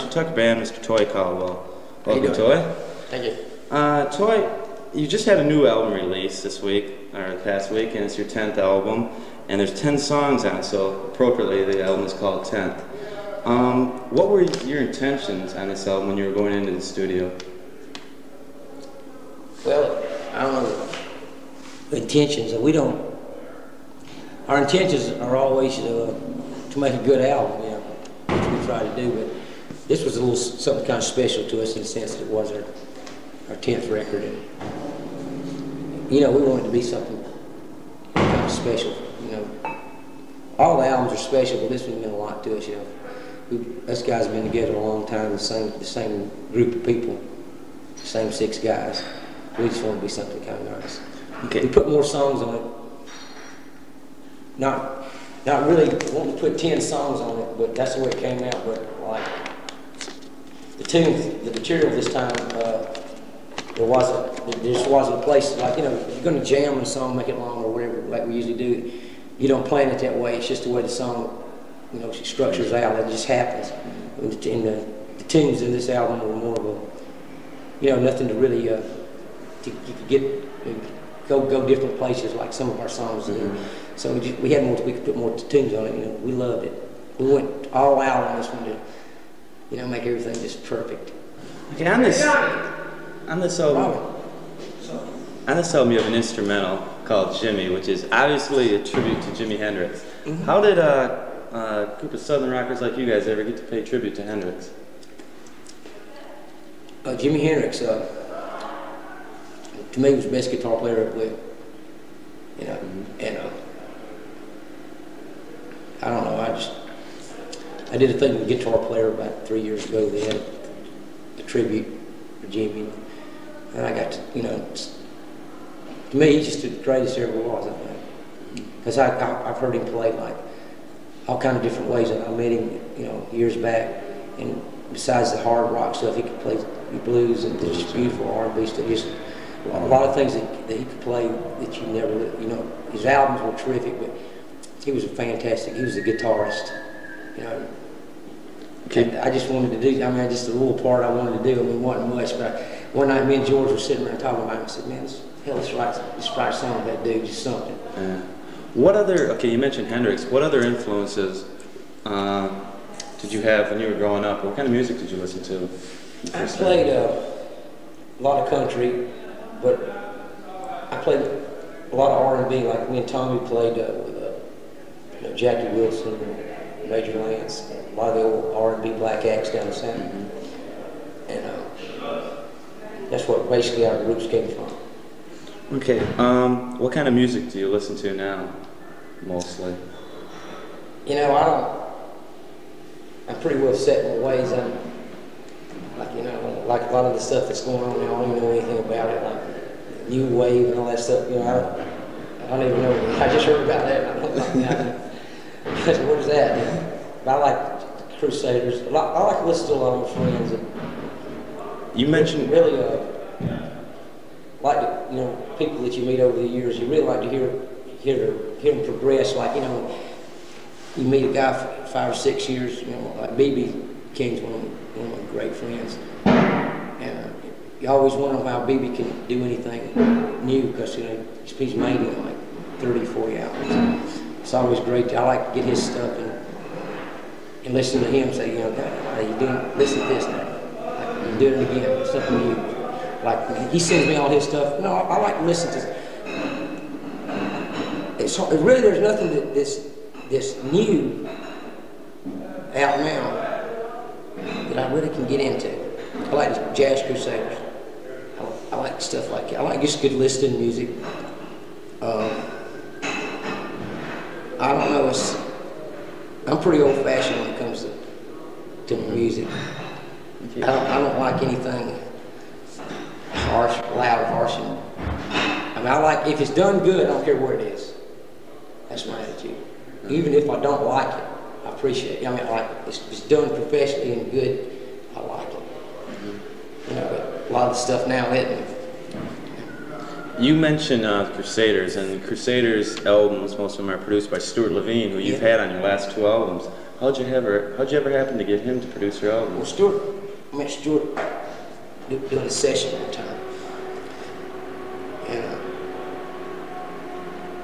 Tucker Band, Mr. Toy Caldwell. Welcome, Toy. Thank you. Toy, you just had a new album release this week, or the past week, and it's your 10th album, and there's 10 songs on it, so appropriately the album is called 10th. What were your intentions on this album when you were going into the studio? Well, I don't know the intentions. Our intentions are always to make a good album, you know, which we try to do, but this was a little something kind of special to us in the sense that it was our 10th record, and you know, we wanted to be something kind of special, you know. All the albums are special, but this one meant a lot to us, you know. Us guys have been together a long time, the same group of people, the same 6 guys. We just wanted to be something kind of nice. Okay. We put more songs on it. Not really wanting to put 10 songs on it, but that's the way it came out. But like the tunes, the material this time, there just wasn't a place, like, you know, if you're going to jam on a song, make it long or whatever, like we usually do, you don't plan it that way. It's just the way the song, you know, structures out. It just happens. And the tunes in this album were more of a, you know, nothing to really, you could go different places like some of our songs do. So we had more, we could put more tunes on it. You know, we loved it. We went all out on this one to, you know, make everything just perfect. Okay, on this album, you have an instrumental called Jimmy, which is obviously a tribute to Jimi Hendrix. How did a group of Southern rockers like you guys ever get to pay tribute to Hendrix? Jimi Hendrix, to me, was the best guitar player I ever played. You know, and I don't know. I did a thing with a guitar player about 3 years ago. They had a tribute for Jimmy, and I got to, you know, to me, he's just the greatest there ever was, I think. Because I've heard him play like all kind of different ways. I met him, you know, years back, and besides the hard rock stuff, he could play blues and just beautiful R&B stuff. Just a lot of things that he could play that you never, you know, his albums were terrific, but he was fantastic. He was a guitarist, you know. Okay. I just wanted to do, I mean, just a little part I wanted to do. I mean, it wasn't much, but one night me and George were sitting around talking about it, and I said, man, let's write a song with that dude, just something. What other, okay, you mentioned Hendrix, what other influences did you have when you were growing up? What kind of music did you listen to? I played a lot of country, but I played a lot of R&B. Like me and Tommy played with you know, Jackie Wilson and Major Lance, a lot of the old R&B black acts down the south, and that's what basically our roots came from. Okay, what kind of music do you listen to now, mostly? You know, I'm pretty well set in my ways. I'm like, you know, like a lot of the stuff that's going on now, I don't even know anything about it, like new wave and all that stuff. You know, I don't even know. I just heard about that. And I don't know. What is that? But I like Crusaders. I like to listen to a lot of my friends. And you mentioned really, like, you know, people that you meet over the years. You really like to hear them progress. Like, you know, you meet a guy for 5 or 6 years. You know, like B.B. King's one of my great friends, and you always wonder how B.B. can do anything new, because, you know, he's made it like 30, 40 albums. It's always great. I like to get his stuff and listen to him say, you know, God, how you doing? Listen to this now. Like, you do it again, something new. Like, he sends me all his stuff. No, I like to listen to. It's really, there's nothing that's new out now that I really can get into. I like the Jazz Crusaders. I like stuff like that. I like just good listening music. I don't know. I'm pretty old-fashioned when it comes to music. I don't like anything harsh, loud, harsh. I mean, I like, if it's done good, I don't care what it is. That's my attitude. Even if I don't like it, I appreciate it. I mean, I like it. If it's done professionally and good, I like it. You know, but a lot of the stuff now isn't. You mentioned Crusaders, and Crusaders albums, most of them are produced by Stuart Levine, who you've had on your last 2 albums. How'd you ever happen to get him to produce your album? Well, I met Stuart doing a session one time. And,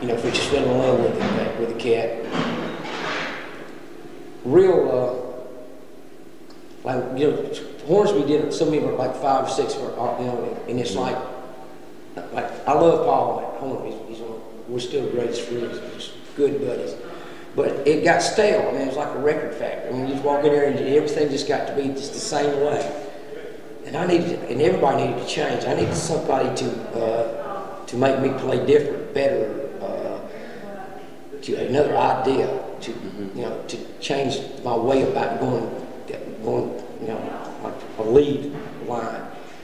you know, we just fell in love with the cat. Real, like, you know, Hornsby did so many, like 5 or 6, you know, and it's like I love Paul Hornsby. We're still greatest friends, just good buddies. But it got stale. I mean, it was like a record factory. I mean, you just walk in there and everything just got to be just the same way. And everybody needed to change. I needed somebody to make me play different, better, to another idea, to you know, to change my way about going, you know, like a lead line,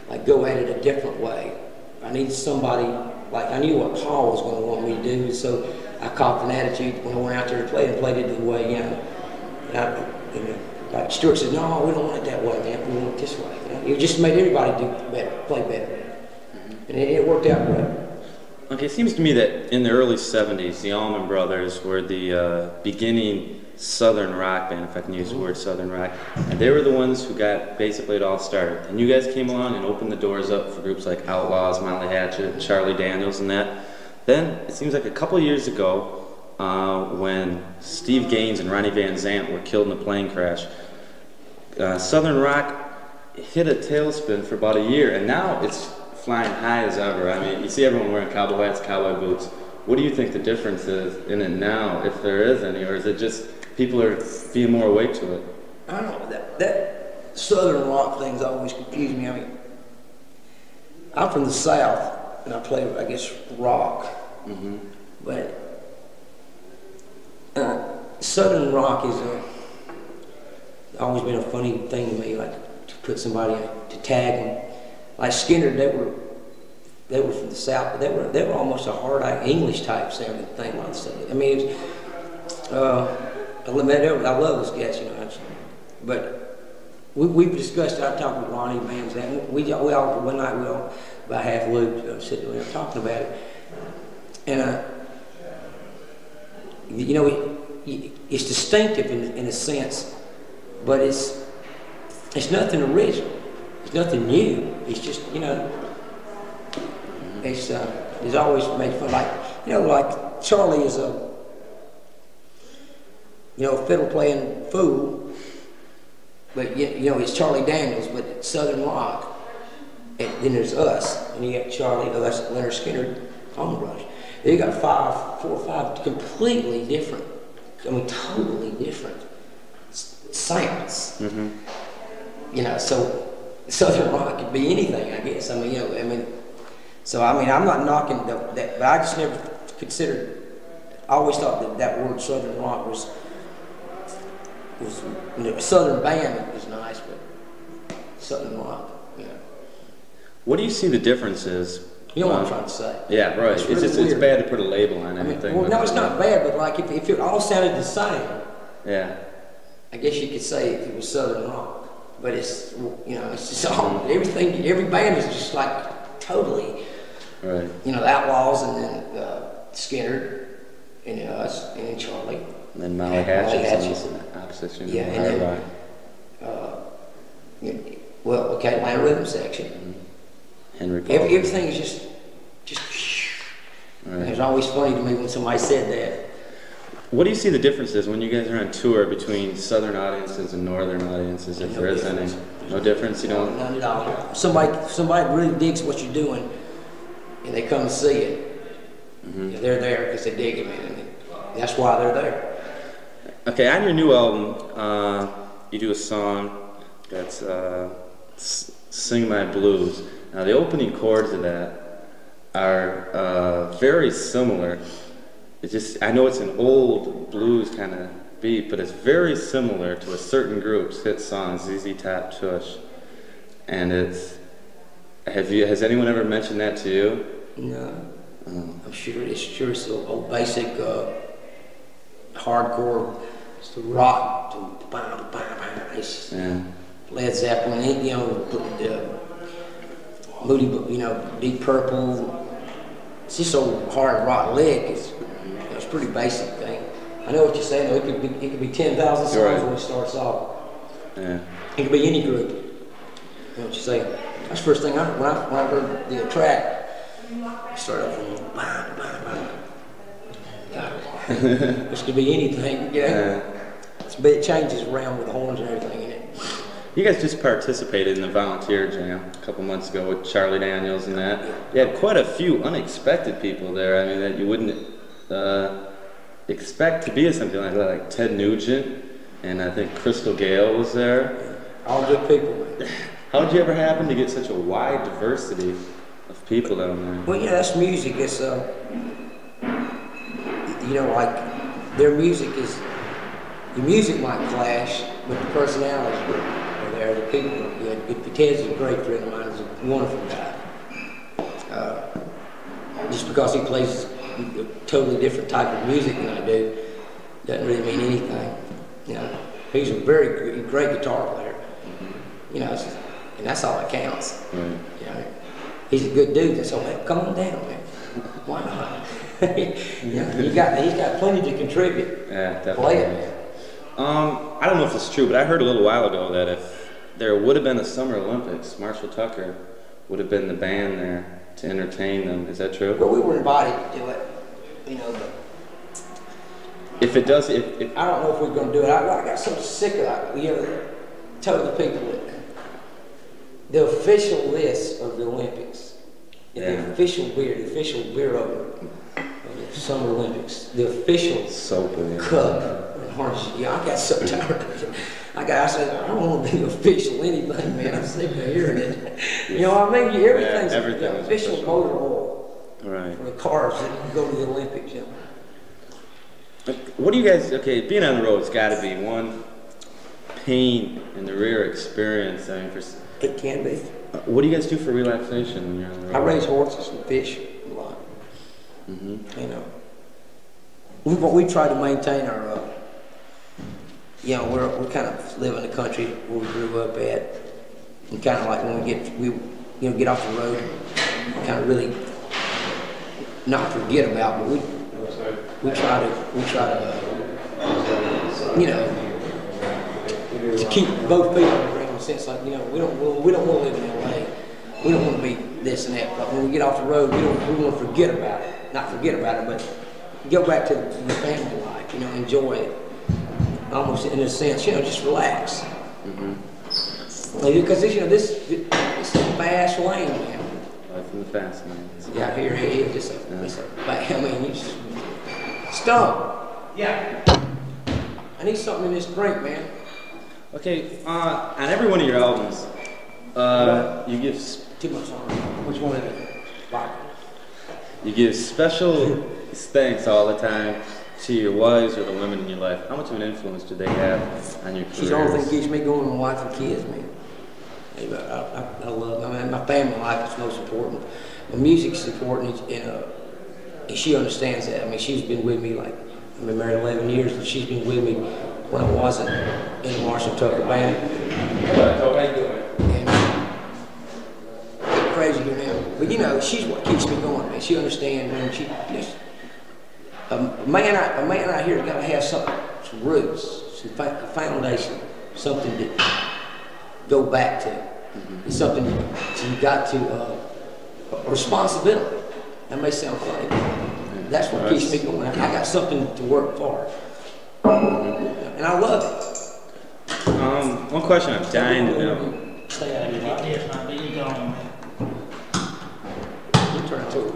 like go at it a different way. I needed somebody, like I knew what Paul was going to want me to do, so I copped an attitude when I went out there to play and played it the way, you know. And like Stuart said, no, we don't want it that way, man. We want it this way. You know? It just made everybody do better, play better, and it worked out great. Okay, it seems to me that in the early 70s, the Allman Brothers were the beginning Southern rock band, if I can use the word Southern rock, and they were the ones who got basically it all started. And you guys came along and opened the doors up for groups like Outlaws, Molly Hatchet, Charlie Daniels, and that. Then, it seems like a couple years ago, when Steve Gaines and Ronnie Van Zant were killed in a plane crash, Southern rock hit a tailspin for about a year, and now it's flying high as ever. I mean, you see everyone wearing cowboy hats, cowboy boots. What do you think the difference is in it now, if there is any, or is it just people are being more awake to it? I don't know, that Southern rock thing's always confused me. I mean, I'm from the South, and I play, I guess, rock. Mm-hmm. But Southern rock is always been a funny thing to me, like to put somebody in, to tag them. Like Skinner, they were from the South, but they were almost a hard English type sounding thing like that. I mean, it was, I love those guys, you know. But we've discussed. I talked with Ronnie Van Zant. We all one night we all about half looped sitting there talking about it, and you know, it's distinctive in a sense, but it's nothing original. It's nothing new. It's just, you know, it's always made fun. Like, you know, like Charlie is a, you know, fiddle playing fool, but you know, it's Charlie Daniels, but it's Southern rock. And then there's us, and you got Charlie, us, Leonard Skinner, Allman Brothers. Then you got 4 or 5 completely different, I mean, totally different sounds. Mm-hmm. You know, so Southern rock could be anything, I guess. I mean, you know, I mean, so I mean, I'm not knocking that, but I just never considered. I always thought that word Southern rock was you know, Southern band is nice, but Southern rock, you know. What do you see the difference is? You know what I'm trying to say? Yeah, right. It's really it's bad to put a label on anything. Well, no, it's not bad, but like if it all sounded the same, yeah, I guess you could say if it was Southern rock. But it's, you know, it's just all, everything, every band is just like totally, right. You know, the Outlaws, and then Skinner, and us, and then Charlie. And then Molly Hatchet's on the opposition. Yeah, and then, well, okay, my rhythm section. Mm-hmm. Henry Paul. Everything is just right. It was always funny to me when somebody said that. What do you see the differences when you guys are on tour between Southern audiences and Northern audiences, if there is any? No difference, you know? None at all. Somebody really digs what you're doing, and they come to see it. Mm-hmm. They're there because they dig it, and that's why they're there. Okay, on your new album, you do a song that's Sing My Blues. Now, the opening chords of that are very similar. It's just, I know it's an old blues kind of beat, but it's very similar to a certain group's hit song, ZZ Top Tush. And it's, has anyone ever mentioned that to you? No. I'm sure it's the old basic hardcore, it's the rock, it's Led Zeppelin, you know, Moody, you know, Deep Purple. It's just old hard rock lick. It's a pretty basic thing. I know what you're saying. It could be 10,000 songs right. when it starts off. Yeah. It could be any group. You know what you're saying? That's the first thing I heard when I heard the track. It started off with bang, bang, bang. God, this could be anything, you know. But it changes around with the horns and everything in it. You guys just participated in the volunteer jam a couple months ago with Charlie Daniels and that. You had quite a few unexpected people there. I mean, that you wouldn't expect to be at something like that, like Ted Nugent, and I think Crystal Gale was there. All good people. How did you ever happen to get such a wide diversity of people down there? Well, yeah, that's music. It's you know, like their music is. The music might clash, but the personalities are there. The people, Ted's a great friend of mine. He's a wonderful guy. Just because he plays a totally different type of music than I do, doesn't really mean anything. You know, he's a very great guitar player. You know, and that's all that counts. Right. You know, he's a good dude. So come on down, man. Why not? You know, he's got plenty to contribute. Yeah, definitely. Play it, man. I don't know if it's true, but I heard a little while ago that if there would have been a Summer Olympics, Marshall Tucker would have been the band there to entertain them. Is that true? Well, we were invited to do it, you know, but if it does, if I don't know if we're going to do it. I got so sick of it. You know, told the people that the official list of the Olympics, the official bureau of the Summer Olympics, the official cup. Yeah, I got so tired of it. I said, I don't want to be official anything, man. I'm sick of hearing it. You know what I mean? Everything's the official motor oil for the cars that go to the Olympics. You know? What do you guys, okay, being on the road has got to be one pain in the rear experience. I mean, it can be. What do you guys do for relaxation when you're on the road? I raise horses and fish a lot. You know, we try to maintain our, you know, we kind of live in the country where we grew up at, and kind of like when we get off the road, kind of really not forget about, but we try to, you know, to keep both people in a sense, like, you know, we don't want to live in LA. We don't want to be this and that. But when we get off the road, we want to forget about it. Not forget about it, but go back to the family life. You know, enjoy it. Almost in a sense, you know, just relax. Because you know, this is a fast lane, man. Life in the fast lane. Yeah, here it is. It's a I mean, you just stop. Yeah. I need something in this drink, man. Okay, on every one of your albums, you give too much on. Which one is it? Vodka. You give special thanks all the time to your wives or the women in your life. How much of an influence do they have on your careers? She's the only thing that keeps me going, my wife and kids, man. I love, I mean, my family life is most important. My music's important, and she understands that. I mean, she's been with me, like, I've been married 11 years, and she's been with me when I wasn't in the Marshall Tucker band. How you doing? And crazy to him. But you know, she's what keeps me going, man. She understands, man. She just, a man out here has got to have some roots, some foundation, something to go back to. It's something you got to, a responsibility. That may sound funny. That's what keeps me going. I got something to work for. And I love it. One question I'm dying to know. Stay out of your life. Yes, my baby gone. You turn to it.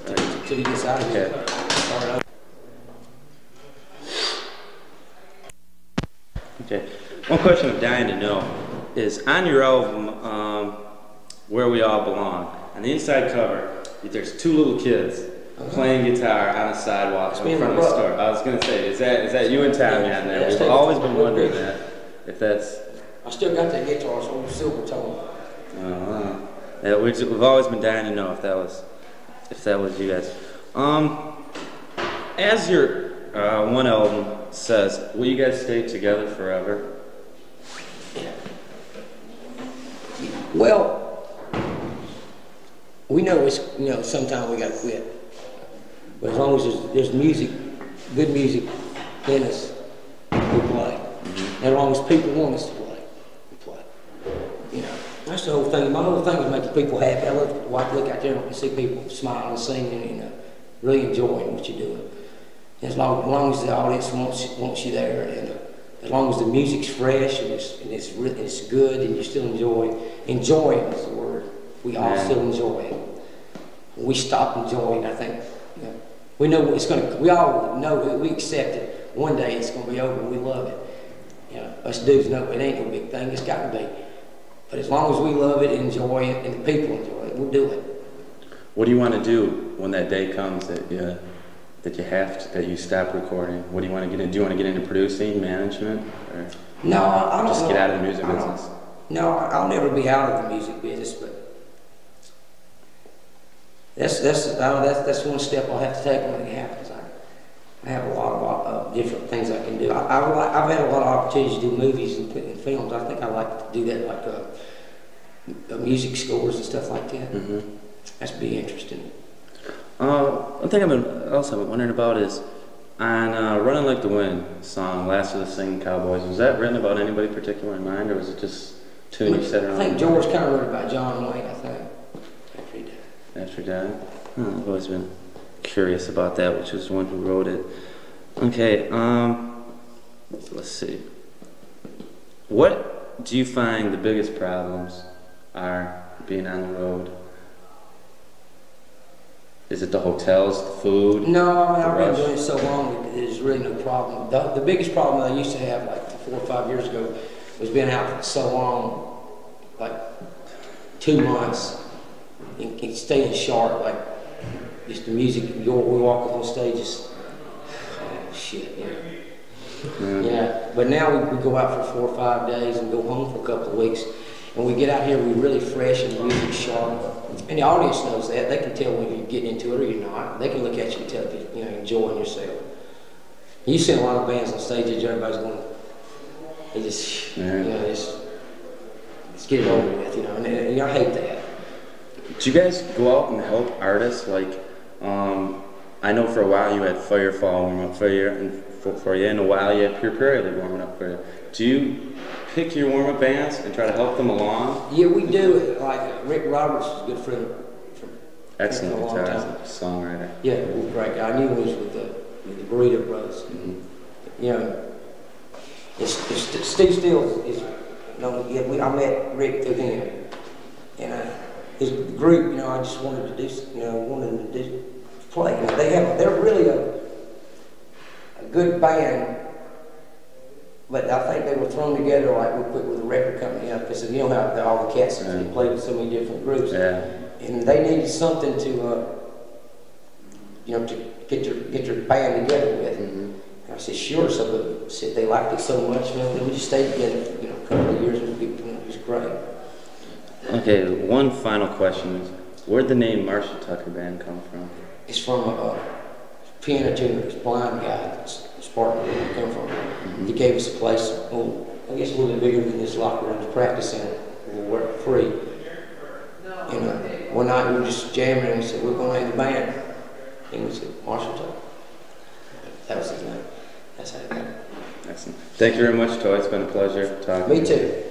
Until he gets out of here. Okay. One question I'm dying to know is, on your album, Where We All Belong, on the inside cover, there's two little kids playing guitar on a sidewalk in front of the store. I was going to say, is that you and Tommy on there? We've always been wondering that, if that's... I still got that guitar, so I'm silver tone. Yeah, we've always been dying to know if that was you guys. As your one album says, will you guys stay together forever? Well, we know sometime we got to quit. But as long as there's music, good music in us, we play. As long as people want us to play, we play. You know, that's the whole thing. My whole thing is making people happy. I love to look out there and see people smiling and singing, you know, really enjoying what you're doing. As long as the audience wants you there, and as long as the music's fresh and it's good, and you still enjoying is the word. We all still enjoy it. When we stop enjoying, I think, you know, we know it's going to. We all know that we accept it. One day it's going to be over. And we love it. You know, us dudes know it ain't no big thing. It's got to be. But as long as we love it, enjoy it, and the people enjoy it, we'll do it. What do you want to do when that day comes that you stop recording? What do you want to get into? Do you want to get into producing, management, or no? I don't just know. get out of the music business? No, I'll never be out of the music business, but that's one step I'll have to take when it happens. I have a lot of different things I can do. I've had a lot of opportunities to do movies and films. I think I like to do that, like music scores and stuff like that. That's be interesting. One thing I've been wondering about is on "Running Like the Wind" song, "Last of the Singing Cowboys." Was that written about anybody particular in mind, or was it just tune you said around? I think George kind of wrote about John Wayne. I think after he died. After he died? I've always been curious about that, which was the one who wrote it. Okay, let's see. What do you find the biggest problems are being on the road? Is it the hotels, the food? No, I've been doing it so long that there's really no problem. The biggest problem that I used to have like 4 or 5 years ago was being out for so long, like 2 months, and staying sharp, like just the music. We walk up on stage, just shit, yeah. But now we go out for 4 or 5 days and go home for a couple of weeks, and we get out here, we're really fresh and the music's sharp. And the audience knows that. They can tell when you're getting into it or you're not. They can look at you and tell if you're enjoying yourself. You see a lot of bands on stages, everybody's going, they just, just get it over with, and I hate that. Do you guys go out and help artists? Like, I know for a while you had Firefall warm up for you, and a while you had Pure Prairie League warming up for you. Do you pick your warm-up bands and try to help them along? Yeah, we do. Like Rick Roberts is a good friend from excellent guitarist, songwriter. Yeah, great guy. I knew he was with the Burrito Brothers. Steve Steele is. I met Rick through him, and his group. I just wanted to do. Play. They're really a good band. But I think they were thrown together like real quick with a record company, because you know how all the cats played with so many different groups, and they needed something to, to get your band together with. And I said sure. So they liked it so much, then we just stayed together, a couple of years. It was great. Okay, one final question is, where'd the name Marshall Tucker Band come from? It's from a piano tuner, this blind guy. Spartan, where we come from. He gave us a place, I guess a little bit bigger than this locker room to practice in. We work free. And one night we were just jamming and he said, we're going to name the band. And we said, Marshall Tucker. That was his name. That's how it happened. Excellent. Thank you very much, Toy. It's been a pleasure talking. Me too.